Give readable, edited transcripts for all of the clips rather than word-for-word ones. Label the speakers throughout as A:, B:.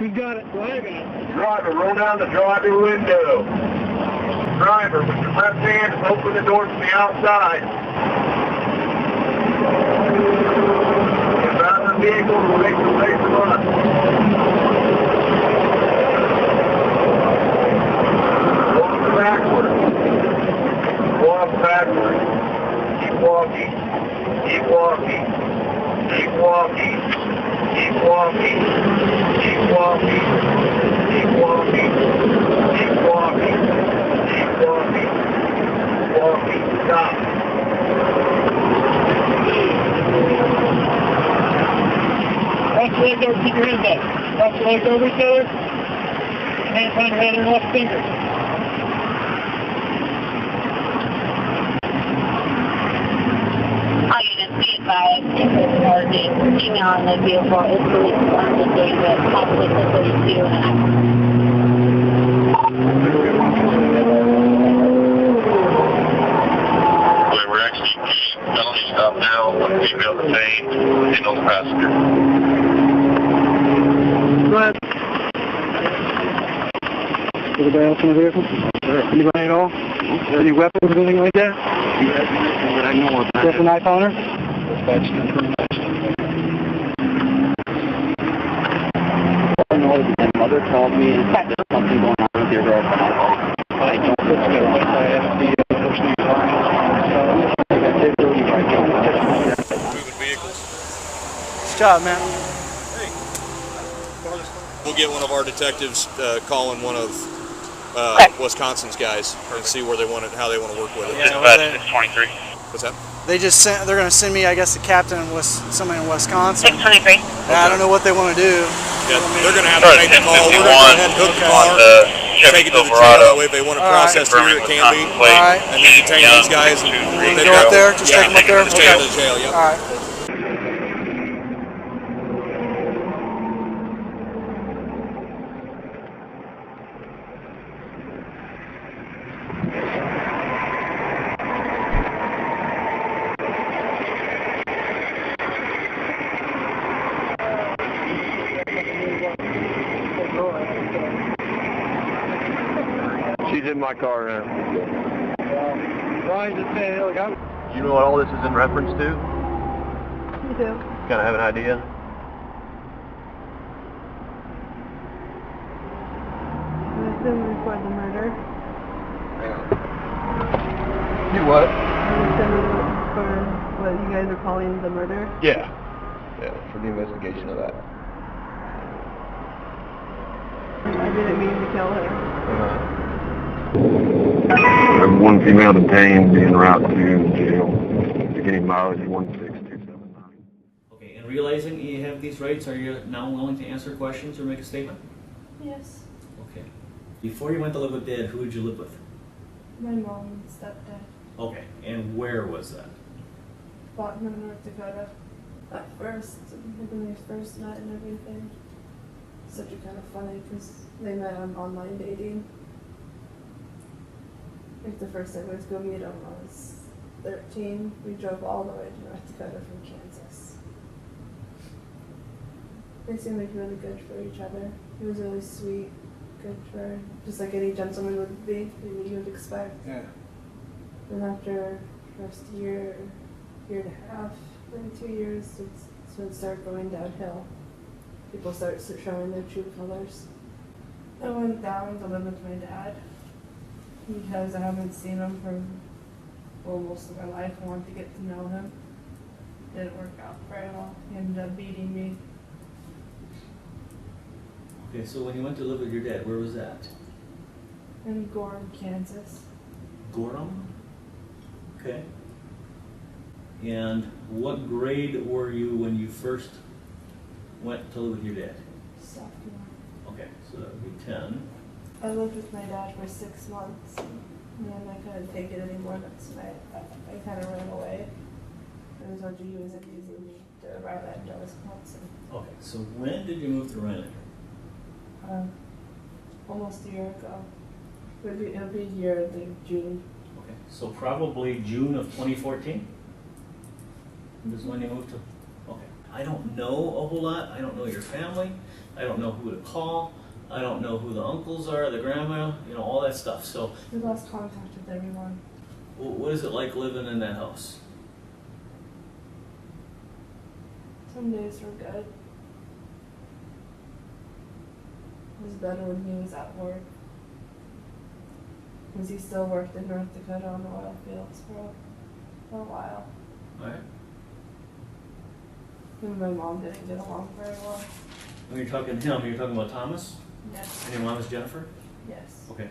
A: You got it. Go ahead, guys.
B: Driver, roll down the driver window. Driver, with your left hand, open the door from the outside. Get out of the vehicle and make the face of us. Walk backwards. Walk backwards. Keep walking. Keep walking. Keep walking. Keep walking. Keep walking. Keep walking. Keep walking. Keep walking. Walking. Stop.
A: Watch your leg over, keep your hands up. Watch your legs over each other. Hands on your head and left finger.
C: All units, be advised, if there's more than female in the vehicle, it's really confirmed that there's a conflict of 32 and
B: We're actually penalty stop now. One female detained. Ain't on the passenger.
A: Go ahead. Anybody else in the vehicle? Anybody at all? Any weapons or anything like that?
D: Yes, but I know about
A: Just a knife on her?
D: Dispatch information. I know that my mother called me and said there's something going on with your girlfriend. I don't think it's going to wait. I asked the person who's
E: Moving vehicles.
A: Good job, man.
E: We'll get one of our detectives calling one of Wisconsin's guys and see where they want it, how they want to work with it.
B: Dispatch 623.
E: What's that?
F: They just sent. They're going to send me, I guess, the captain was somebody in Wisconsin.
C: 623.
F: I don't know what they want to do.
E: Yeah, they're going to have to make the call. We're going to go ahead and hook the car, take it to the jail. That way, if they want to process here, it can be.
F: All right.
E: And then detain these guys. And
F: Go up there. Just take them up there.
E: Just take them to the jail. Yep.
F: All right.
B: She's in my car now.
A: Ryan just saying, look,
B: You know what all this is in reference to?
G: You do.
B: Kind of have an idea?
G: I'm assuming for the murder.
B: You what?
G: I'm assuming for what you guys are calling the murder.
B: Yeah. Yeah, for the investigation of that.
G: I didn't mean to kill her.
B: I have one female detained en route to jail. Beginning mileage 16279.
H: Okay, and realizing you have these rights, are you now willing to answer questions or make a statement?
G: Yes.
H: Okay. Before you went to live with Dad, who did you live with?
G: My mom and stepdad.
H: Okay, and where was that?
G: Botman, North Dakota. At first, when we first met and everything. Such a kind of funny because they met on online dating. I think the first time I was going to meet him, I was 13. We drove all the way to North Dakota from Kansas. They seemed like really good for each other. He was really sweet, good for, just like any gentleman would be, what you would expect.
A: Yeah.
G: And after first year and a half, maybe 2 years, it's when it started going downhill. People start showing their true colors. I went down to live with my dad because I haven't seen him for most of my life. I wanted to get to know him. Didn't work out very well. He ended up beating me.
H: Okay, so when you went to live with your dad, where was that?
G: In Gorham, Kansas.
H: Gorham? Okay. And what grade were you when you first went to live with your dad?
G: Sophomore.
H: Okay, so that would be 10.
G: I lived with my dad for 6 months, and then I couldn't take it anymore. That's when I kind of ran away. It was after he was abusing me to Rylander, Wisconsin.
H: Okay, so when did you move to Rylander?
G: Almost a year ago. It'll be a year, I think, June.
H: Okay, so probably June of 2014? This is when you moved to? Okay. I don't know a whole lot. I don't know your family. I don't know who to call. I don't know who the uncles are, the grandma, you know, all that stuff. So
G: We lost contact with everyone.
H: what is it like living in that house?
G: Some days were good. It was better when he was at work. Because he still worked in North Dakota on the oil fields for a while.
H: All right.
G: Him and my mom didn't get along very well.
H: When you're talking him, you're talking about Thomas?
G: Yes.
H: And your mom is Jennifer?
G: Yes.
H: Okay.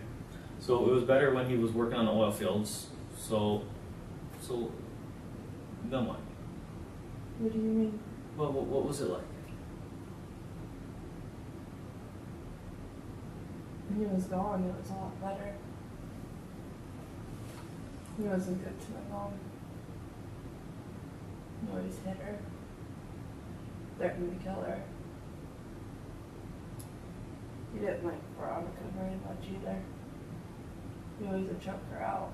H: So it was better when he was working on the oil fields. So then what?
G: What do you mean?
H: Well, what was it like?
G: When he was gone, it was a lot better. He wasn't good to my mom. He always hit her. Threatened to kill her. He didn't like Veronica very much either. He always would choke her out.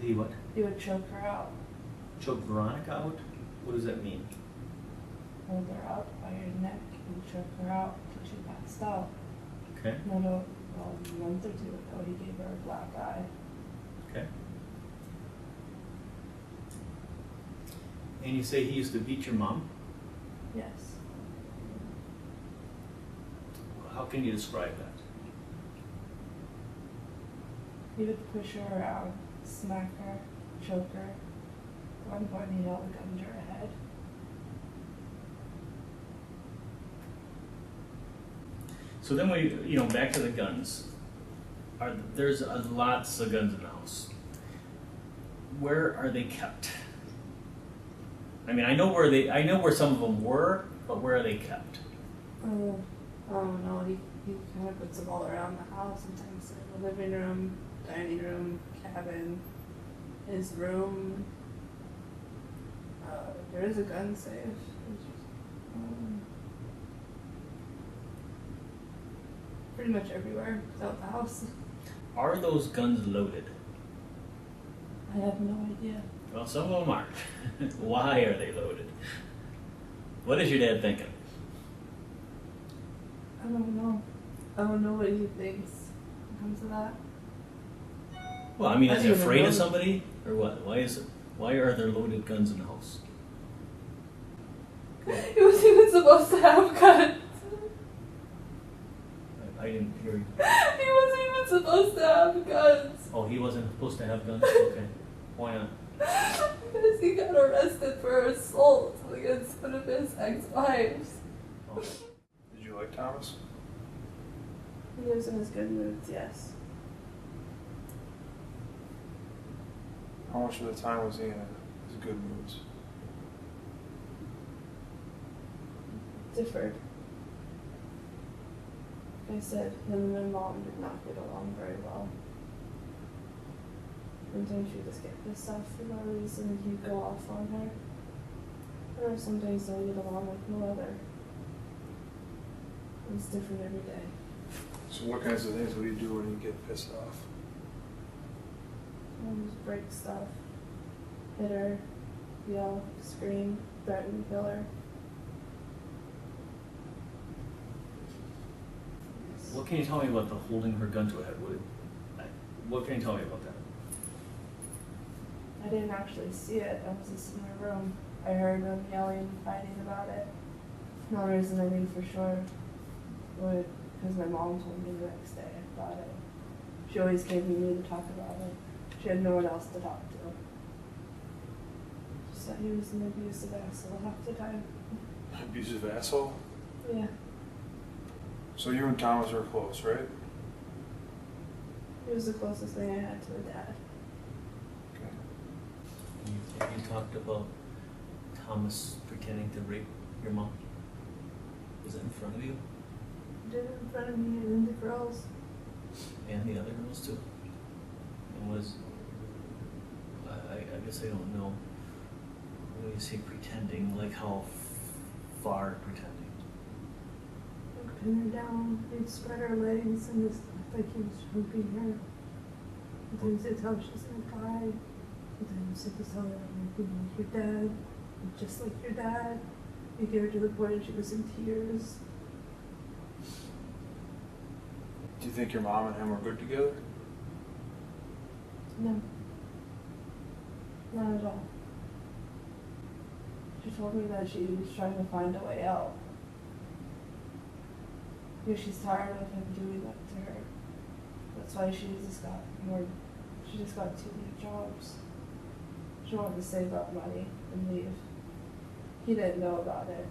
H: He what?
G: He would choke her out.
H: Choke Veronica out? What does that mean?
G: Hold her up by her neck and choke her out until she passed out.
H: Okay.
G: No, a month or two ago, he gave her a black eye.
H: Okay. And you say he used to beat your mom?
G: Yes.
H: How can you describe that?
G: He would push her around, smack her, choke her. At one point, he held a gun to her head.
H: So then back to the guns. There's lots of guns in the house. Where are they kept? I mean, I know where some of them were, but where are they kept?
G: I don't know. He kind of puts them all around the house. Sometimes in the living room, dining room, cabin, his room. There is a gun safe. Pretty much everywhere without the house.
H: Are those guns loaded?
G: I have no idea.
H: Well, some of them are. Why are they loaded? What is your dad thinking?
G: I don't know. I don't know what he thinks when it comes to that.
H: Well, I mean,
G: I
H: is he
G: don't even
H: afraid
G: know.
H: of somebody, or what? Why are there loaded guns in the house?
G: He wasn't even supposed to have guns.
H: I didn't hear you.
G: He wasn't even supposed to have guns.
H: Oh, he wasn't supposed to have guns? Okay. Why not?
G: Because he got arrested for assault against one of his ex-wives.
H: Oh.
I: Did you like Thomas?
G: He lives in his good moods, yes.
I: How much of the time was he in his good moods?
G: Differed. Like I said, him and my mom did not get along very well. Sometimes she would just get pissed off for no reason and he'd go off on her. Or sometimes they'll get along like no other. It's different every day.
I: So what kinds of things would he do when you get pissed off?
G: Just break stuff, hit her, yell, scream, threaten, kill her.
H: What can you tell me about the holding her gun to her head? What can you tell me about that?
G: I didn't actually see it. I was just in my room. I heard them yelling and fighting about it. The only reason I knew for sure was because my mom told me the next day about it. She always gave me to talk about it. She had no one else to talk to. Just that he was an abusive asshole half the time.
I: Abusive asshole?
G: Yeah.
I: So you and Thomas were close, right?
G: He was the closest thing I had to a dad.
I: Okay.
H: Have you talked about Thomas pretending to rape your mom? Was it in front of you?
G: He did it in front of me and the girls.
H: And the other girls too? And was, I guess I don't know, when you say pretending, like how far pretending?
G: I'd pin her down, he'd spread her legs and just like he was choking her. Sometimes he'd tell her she's gonna die. Sometimes he'd just tell her I'm gonna be like your dad, I'm just like your dad. It gave her to the point she was in tears.
I: Do you think your mom and him were good together?
G: No. Not at all. She told me that she was trying to find a way out. Because she's tired of him doing that to her. That's why she just got two new jobs. She wanted to save up money and leave. He didn't know about it.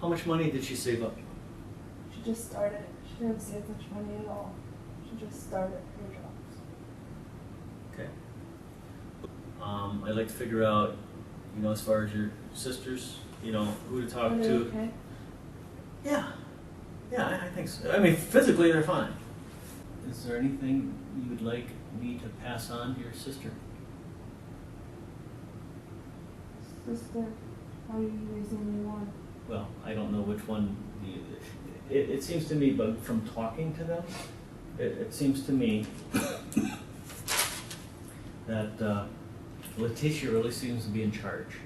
H: How much money did she save up?
G: She just started. She didn't save much money at all. She just started her jobs.
H: Okay. I'd like to figure out, as far as your sisters, who to talk
G: Are they
H: to.
G: okay?
H: Yeah, I think so. I mean, physically they're fine. Is there anything you would like me to pass on to your sister?
G: Sister, how are you raising me one?
H: Well, I don't know which one. It seems to me, but from talking to them, it seems to me that Letitia really seems to be in charge.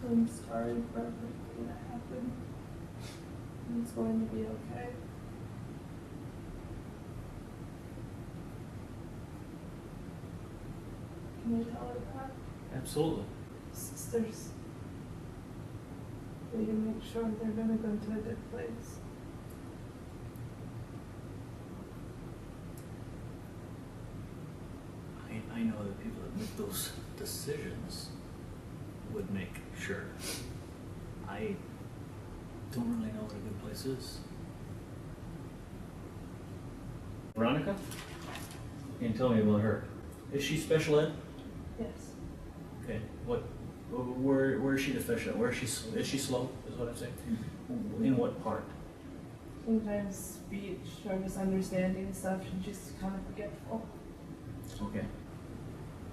G: I'm sorry for everything that happened. It's going to be okay. Can you tell her that?
H: Absolutely.
G: Sisters, we can make sure they're going to go to a good place.
H: I know that people that make those decisions would make sure. I don't really know what a good place is. Veronica? You can tell me about her. Is she special ed?
G: Yes.
H: Okay. Where is she deficient? Is she slow? Is what I'm saying. In what part?
G: Sometimes speech or misunderstanding stuff, she's just kind of forgetful.
H: Okay.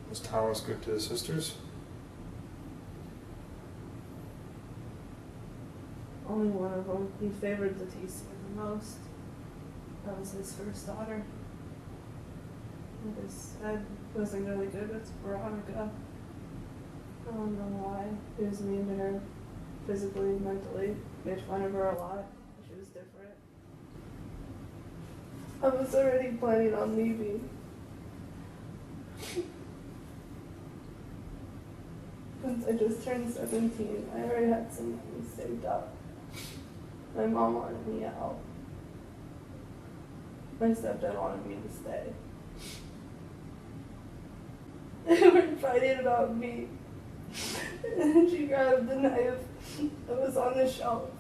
I: Was Thomas good to his sisters?
G: Only one of them. He favored Leticia the most. That was his first daughter. His dad wasn't really good with Veronica. I don't know why. He was mean to her physically, mentally. Made fun of her a lot. She was different. I was already planning on leaving. Since I just turned 17, I already had some money saved up. My mom wanted me out. My stepdad wanted me to stay. They were fighting about me. And then she grabbed the knife that was on the shelf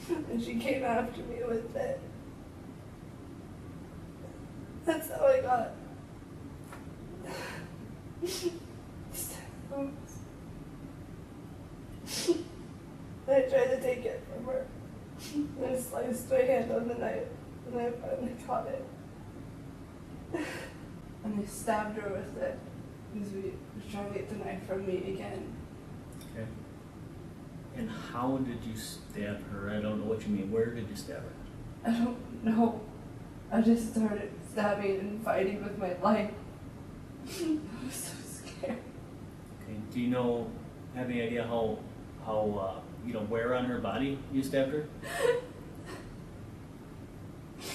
G: and she came after me with it. That's how I got I tried to take it from her. And I sliced my hand on the knife and I finally caught it. And I stabbed her with it because we were trying to get the knife from me again.
H: Okay. And how did you stab her? I don't know what you mean. Where did you stab her?
G: I don't know. I just started stabbing and fighting with my life. I was so scared.
H: Okay. Do you have any idea how where on her body you stabbed her?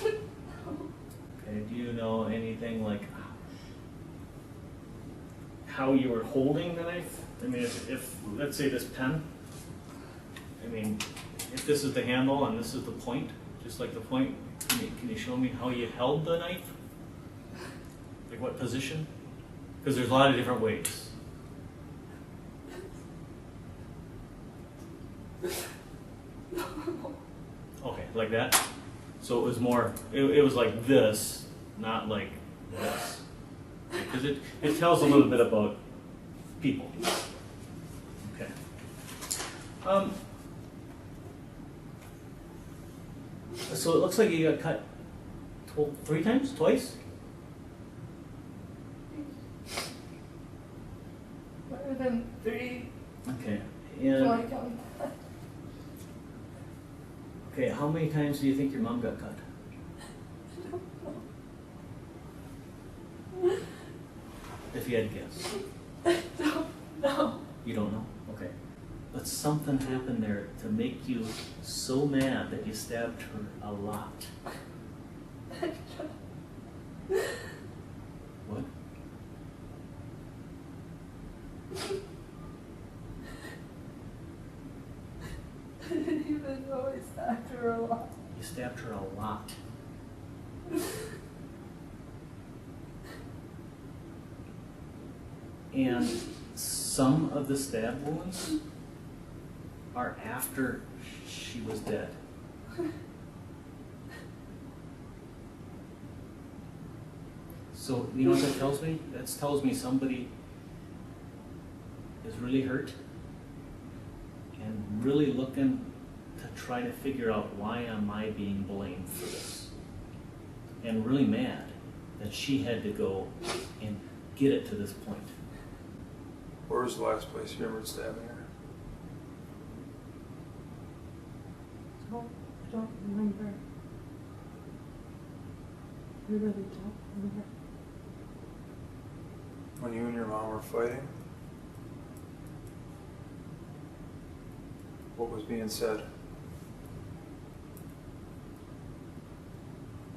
H: Okay. Do you know anything like how you were holding the knife? I mean, if let's say this pen, I mean, if this is the handle and this is the point, just like the point, can you show me how you held the knife? Like what position? Because there's a lot of different ways. Okay, like that? So it was more, it was like this, not like this. Because it tells a little bit about people. Okay. So it looks like you got cut 3 times? Twice?
G: More than 3.
H: Okay.
G: So I
H: And,
G: count that.
H: okay, how many times do you think your mom got cut? you had to guess.
G: No.
H: You don't know? Okay. But something happened there to make you so mad that you stabbed her a lot. What?
G: I didn't even know I stabbed her a lot.
H: You stabbed her a lot. And some of the stab wounds are after she was dead. So, you know what that tells me? That tells me somebody is really hurt and really looking to try to figure out why am I being blamed for this. And really mad that she had to go and get it to this point.
I: Where was the last place you remembered stabbing her?
G: I don't remember. I really don't remember.
I: When you and your mom were fighting? What was being said?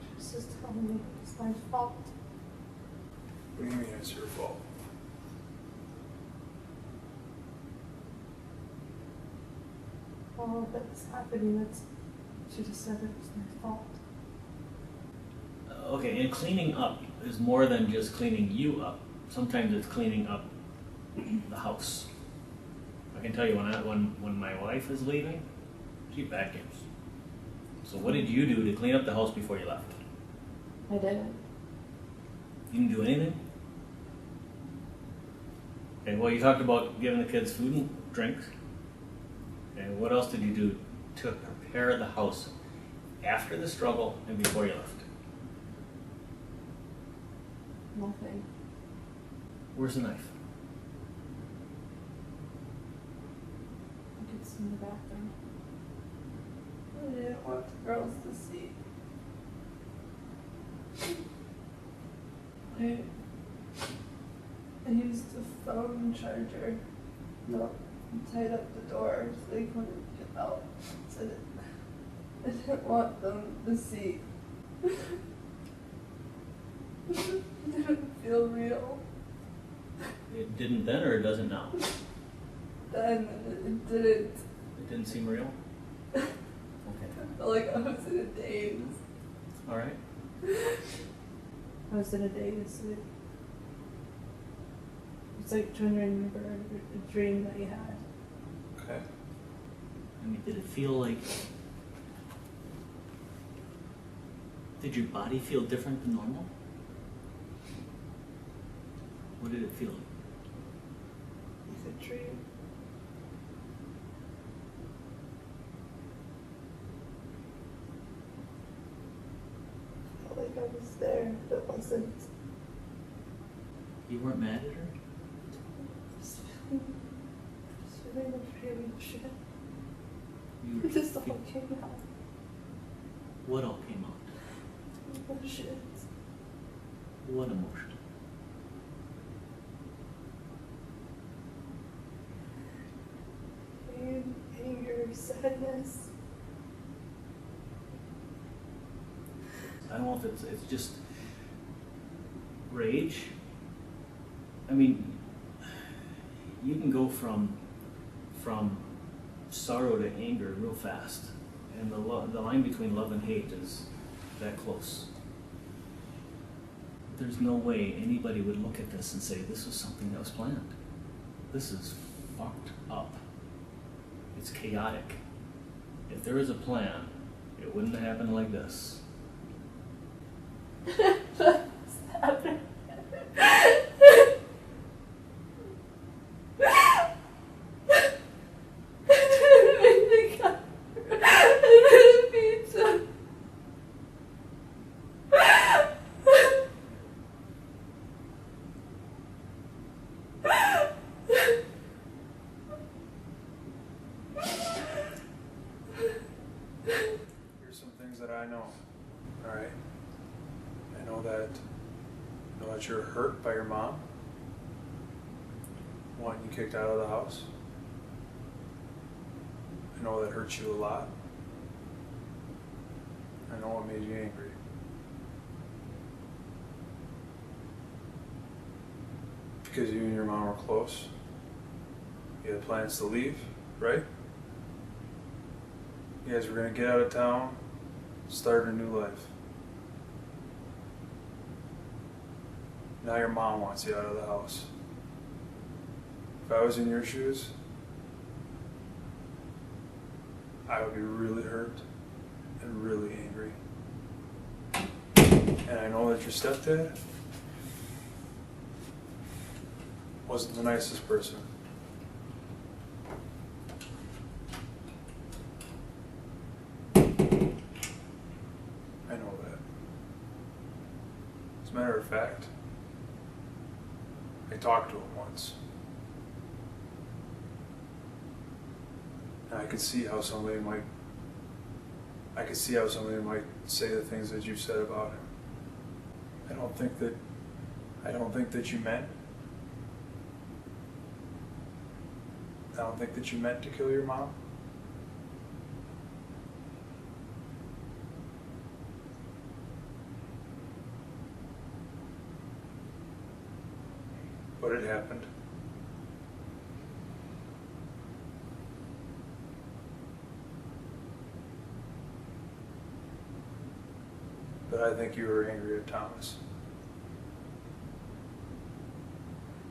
G: She was just telling me it's my fault.
I: What do you mean it's your fault?
G: All that's happening, she just said it was my fault.
H: Okay, and cleaning up is more than just cleaning you up. Sometimes it's cleaning up the house. I can tell you when my wife is leaving, she vacuums. So what did you do to clean up the house before you left?
G: I didn't.
H: You didn't do anything? Okay, well you talked about giving the kids food and drinks. Okay, what else did you do to prepare the house after the struggle and before you left?
G: Nothing.
H: Where's the knife?
G: I could see in the bathroom. I didn't want the girls to see. I used the phone charger. No, tied up the door so they couldn't get out. So I didn't want them to see. It didn't feel real.
H: It didn't then, or it doesn't now?
G: Then it didn't.
H: It didn't seem real? Okay.
G: I felt like I was in a daze.
H: All right.
G: I was in a daze. It's like trying to remember a dream that you had.
I: Okay.
H: I mean, did it feel like... Did your body feel different than normal? What did it feel like?
G: It's a dream. I felt like I was there, but it wasn't.
H: You weren't mad at her?
G: I was feeling the shit.
H: You
G: It just all came out.
H: What all came out?
G: Bullshit.
H: What emotion?
G: Pain, anger, sadness.
H: I don't know if it's just rage. I mean, you can go from sorrow to anger real fast, and the line between love and hate is that close. There's no way anybody would look at this and say this was something that was planned. This is fucked up. It's chaotic. If there was a plan, it wouldn't have happened like this.
I: Here's some things that I know. Alright? I know that you're hurt by your mom. wanting you kicked out of the house. I know that hurt you a lot. I know it made you angry. Because you and your mom were close. You had plans to leave, right? You guys were going to get out of town, start a new life. Now your mom wants you out of the house. If I was in your shoes, I would be really hurt and really angry. And I know that your stepdad wasn't the nicest person. I know that. As a matter of fact, I talked to him once. And I could see how somebody might say the things that you said about him. I don't think that you meant to kill your mom. But it happened. But I think you were angry at Thomas.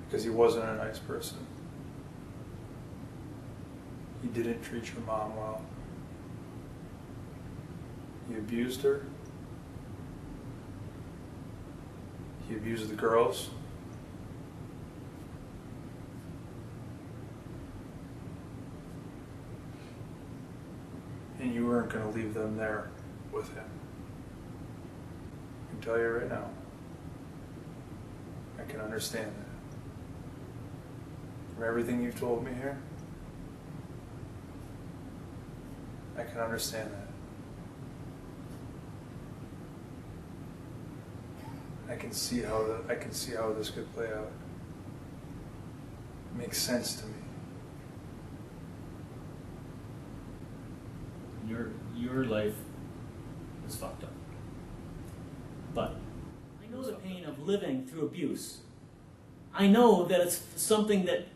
I: Because he wasn't a nice person. He didn't treat your mom well. He abused her. He abused the girls. And you weren't going to leave them there with him. I can tell you right now, I can understand that. From everything you've told me here, I can understand that. I can see how this could play out. It makes sense to me.
H: Your life is fucked up. But I know the pain of living through abuse. I know that it's something that,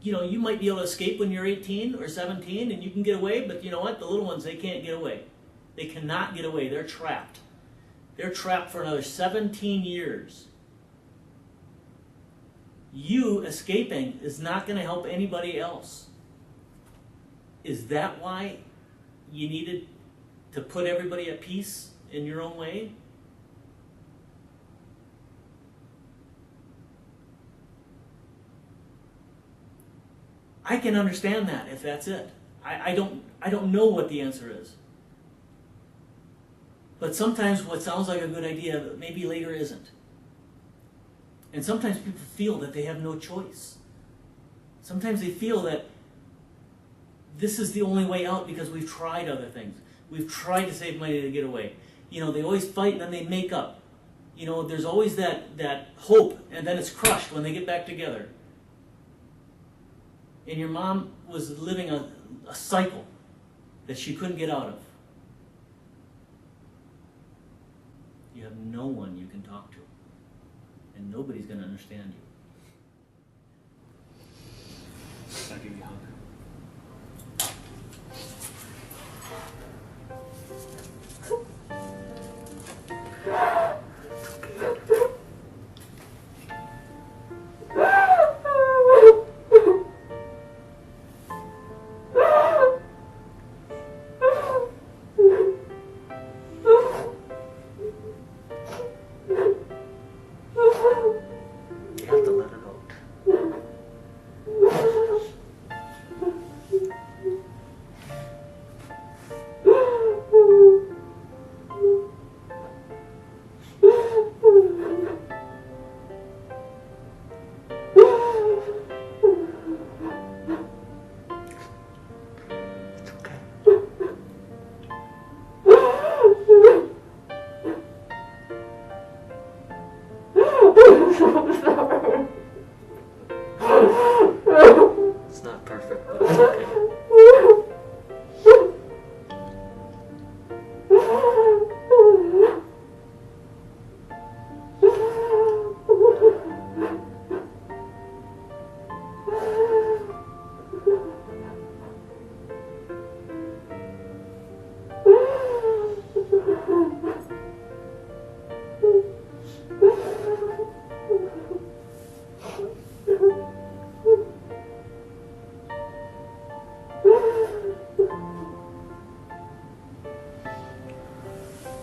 H: you might be able to escape when you're 18 or 17 and you can get away, but you know what? The little ones, they can't get away. They cannot get away. They're trapped. They're trapped for another 17 years. You escaping is not going to help anybody else. Is that why you needed to put everybody at peace in your own way? I can understand that if that's it. I don't know what the answer is. But sometimes what sounds like a good idea maybe later isn't. And sometimes people feel that they have no choice. Sometimes they feel that this is the only way out because we've tried other things. We've tried to save money to get away. They always fight and then they make up. There's always that hope, and then it's crushed when they get back together. And your mom was living a cycle that she couldn't get out of. You have no one you can talk to. And nobody's going to understand you. I'll give you a hug. You have to let it out.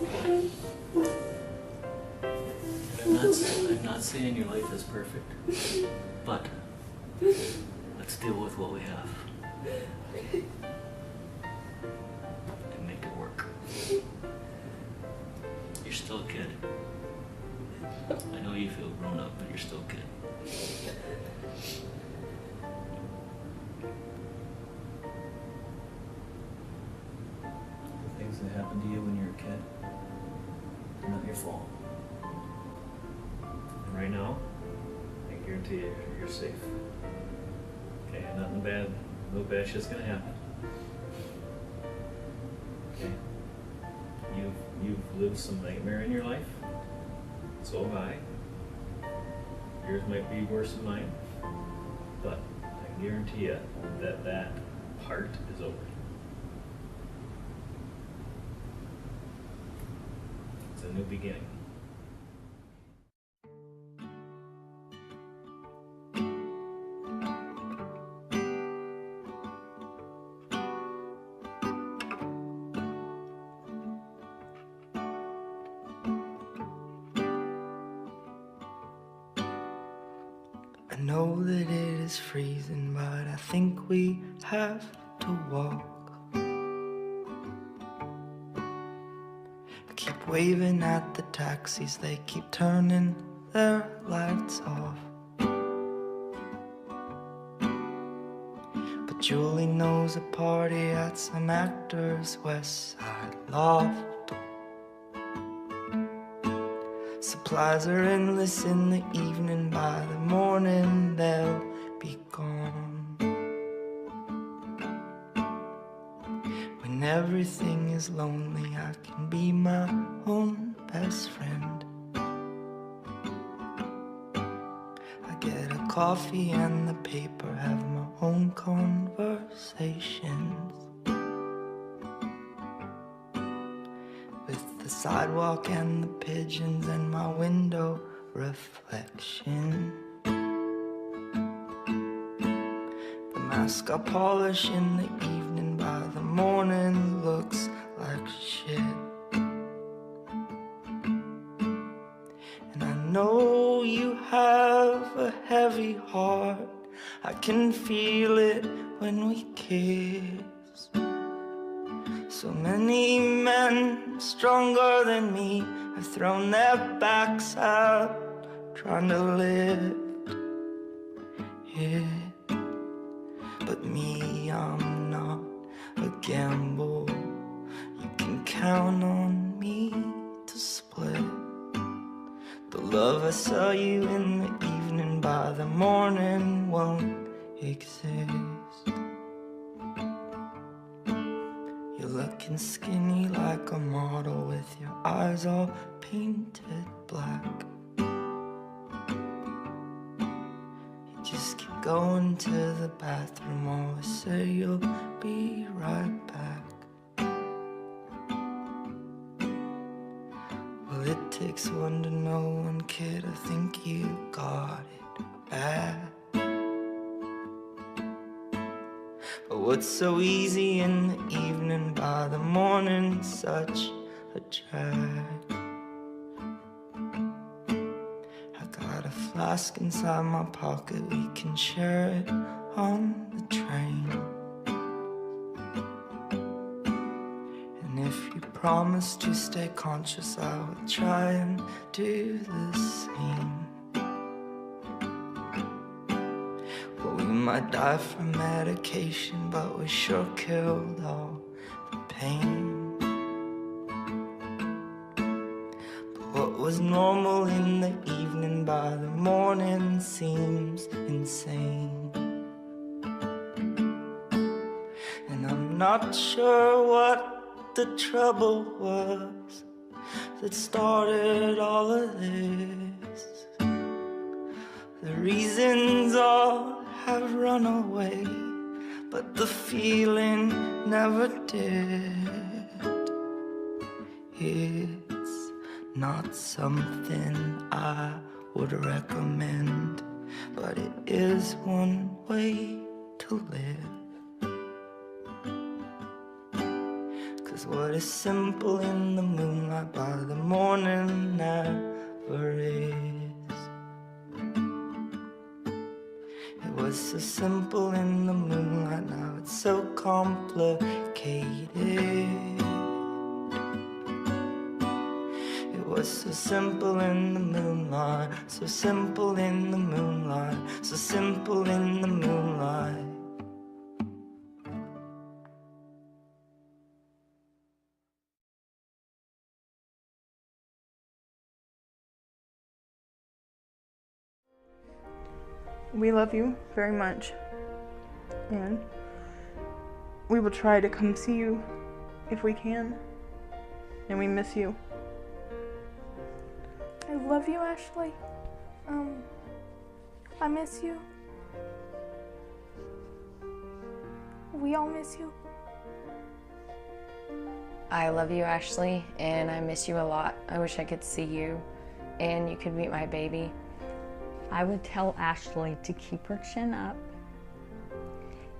H: I'm not saying your life is perfect, but let's deal with what we have and make it work. You're still a kid. I know you feel grown up, but you're still a kid. The things that happened to you when you were a kid, they're not your fault. And right now, I guarantee you, you're safe. Okay, nothing bad, no bad shit's gonna happen. Okay? You've lived some nightmare in your life. So have I. Yours might be worse than mine, but I guarantee you that that part is over. It's a new beginning.
J: I know that it is freezing, but I think we have to walk. I keep waving at the taxis, they keep turning their lights off. But Julie knows a party at some actor's West Side loft. Supplies are endless in the evening, by the morning they'll be gone. When everything is lonely, I can be my own best friend. I get a coffee and the paper, have my own conversations. With the sidewalk and the pigeons and my window reflection. The mask I polish in the evening, by the morning looks like shit. And I know you have a heavy heart, I can feel it when we kiss. So many men stronger than me have thrown their backs out, trying to lift it. But me, I'm not a gamble. You can count on me to split the love I saw you in the evening, by the morning won't exist. You're looking skinny like a model with your eyes all painted black. You just keep going to the bathroom, always say you'll be right back. Well, it takes one to know one, kid, I think you got it bad. But what's so easy in the evening, by the morning such a drag. I got a flask inside my pocket, we can share it on the train. And if you promise to stay conscious, I will try and do the same. We might die from medication, but we sure killed all the pain. But what was normal in the evening, by the morning seems insane. And I'm not sure what the trouble was that started all of this. The reasons all have run away, but the feeling never did. It's not something I would recommend, but it is one way to live. 'Cause 'Cause what is simple in the moonlight by the morning never is. It was so simple in the moonlight, now it's so complicated. It was so simple in the moonlight, so simple in the moonlight, so simple in the moonlight.
K: We love you very much, and we will try to come see you if we can, and we miss you.
L: I love you, Ashlee. I miss you. We all miss you.
M: I love you, Ashlee, and I miss you a lot. I wish I could see you and you could meet my baby.
N: I would tell Ashlee to keep her chin up,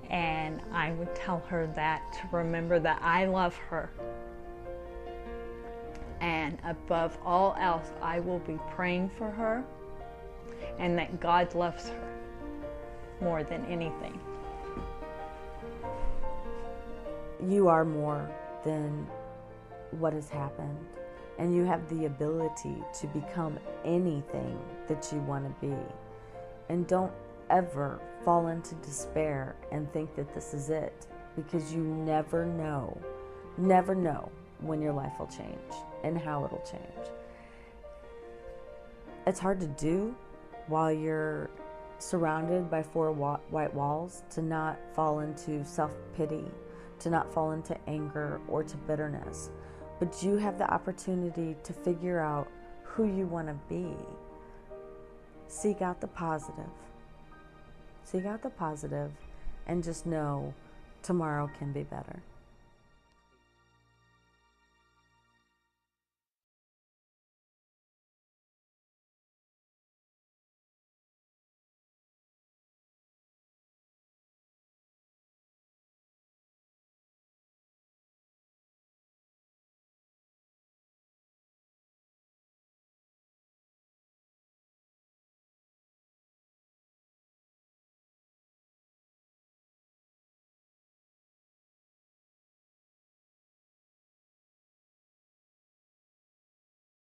N: and I would tell her that to remember that I love her. And above all else, I will be praying for her and that God loves her more than anything.
O: You are more than what has happened, and you have the ability to become anything that you want to be. And don't ever fall into despair and think that this is it, because you never know when your life will change and how it'll change. It's hard to do while you're surrounded by four white walls, to not fall into self-pity, to not fall into anger or to bitterness. But you have the opportunity to figure out who you want to be. Seek out the positive. Seek out the positive and just know tomorrow can be better.